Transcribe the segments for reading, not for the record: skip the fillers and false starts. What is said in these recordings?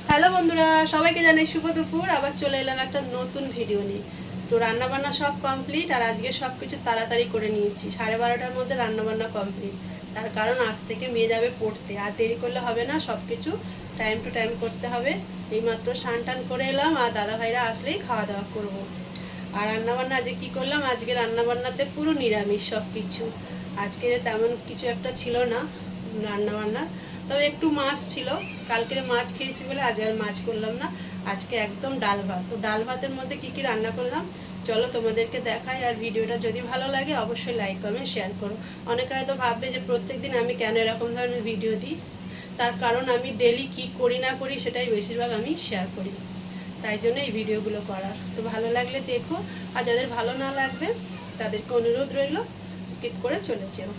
Hello বন্ধুরা, সবাইকে জানাই শুভ দুপুর। আবার চলে এলাম একটা নতুন ভিডিও নিয়ে। তো রান্নাবান্না সব কমপ্লিট, আর আজকে সব কিছু তাড়াতাড়ি করে নিয়েছি। 12:30টার মধ্যে রান্নাবান্না কমপ্লিট। তার কারণ আজ থেকে মেয়ে যাবে পড়তে, আর দেরি করলে হবে না, সব কিছু টাইম টু টাইম করতে হবে। এইমাত্র স্নান টান করে এলাম, আর দাদা ভাইরা আসলেই খাওয়া দাওয়া করবো। আর রান্নাবান্না আজকে কী করলাম, আজকে রান্নাবান্নাতে পুরো নিরামিষ সব কিছু। আজকে তেমন কিছু একটা ছিল না রান্নাবান্নার, তবে একটু মাছ ছিল। কালকে মাছ খেয়েছি বলে আজ আর মাছ করলাম না। আজকে একদম ডাল ভাত। তো ডাল ভাতের মধ্যে কি কি রান্না করলাম চলো তোমাদেরকে দেখাই। আর ভিডিওটা যদি ভালো লাগে অবশ্যই লাইক কমেন্ট শেয়ার করো। অনেকে হয়তো ভাববে যে প্রত্যেকদিন আমি কেন এরকম ধরনের ভিডিও দিই। তার কারণ আমি ডেলি কি করি না করি সেটাই বেশিরভাগ আমি শেয়ার করি, তাই জন্য এই ভিডিওগুলো করা। তো ভালো লাগলে দেখো, আর যাদের ভালো না লাগবে তাদেরকে অনুরোধ রইল স্কিপ করে চলে যেও।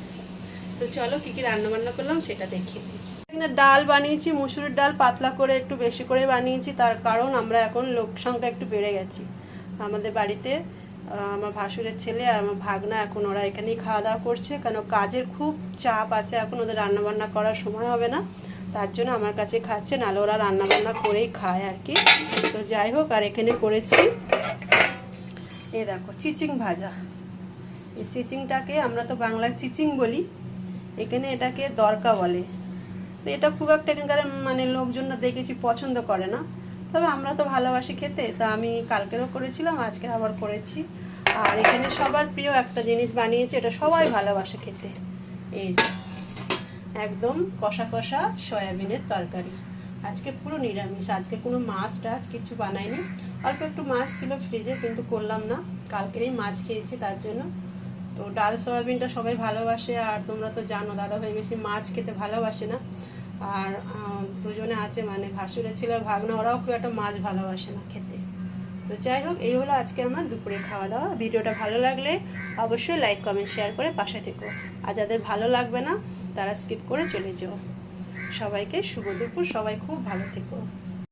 তো চলো কী কী রান্নাবান্না করলাম সেটা দেখিয়ে দিই। এখানে ডাল বানিয়েছি, মুসুরির ডাল পাতলা করে একটু বেশি করে বানিয়েছি। তার কারণ আমরা এখন লোক সংখ্যা একটু বেড়ে গেছি আমাদের বাড়িতে। আমার ভাসুরের ছেলে আর আমার ভাগনা এখন ওরা এখানেই খাওয়া দাওয়া করছে, কেন কাজের খুব চাপ আছে, এখন ওদের রান্নাবান্না করার সময় হবে না, তার জন্য আমার কাছে খাচ্ছে, নাহলে ওরা রান্নাবান্না করেই খায় আর কি। তো যাই হোক, আর এখানে করেছি এ দেখো চিচিং ভাজা। এই চিচিংটাকে আমরা তো বাংলায় চিচিং বলি, এখানে এটাকে দরকা বলে। তো এটা খুব একটা এখানকার মানে লোকজন দেখেছি পছন্দ করে না, তবে আমরা তো ভালোবাসি খেতে। তা আমি কালকেরও করেছিলাম, আজকে আবার করেছি। আর এখানে সবার প্রিয় একটা জিনিস বানিয়েছি, এটা সবাই ভালোবাসে খেতে। এই যে একদম কষা কষা সয়াবিনের তরকারি। আজকে পুরো নিরামিষ, আজকে কোনো মাছ টাছ কিছু বানাইনি। অল্প একটু মাছ ছিল ফ্রিজে, কিন্তু করলাম না, কালকেরই মাছ খেয়েছি তার জন্য। তো ডাল সয়াবিনটা সবাই ভালোবাসে, আর তোমরা তো জানো দাদাভাই বেশি মাছ খেতে ভালোবাসে না। আর দুজনে আছে মানে ভাসুরের ছেলে আর ভাগনা, ওরাও খুব একটা মাছ ভালোবাসে না খেতে। তো যাই হোক, এই হলো আজকে আমার দুপুরে খাওয়া দাওয়া। ভিডিওটা ভালো লাগলে অবশ্যই লাইক কমেন্ট শেয়ার করে পাশে থেকো, আর যাদের ভালো লাগবে না তারা স্কিপ করে চলে যেও। সবাইকে শুভ দুপুর, সবাই খুব ভালো থেকো।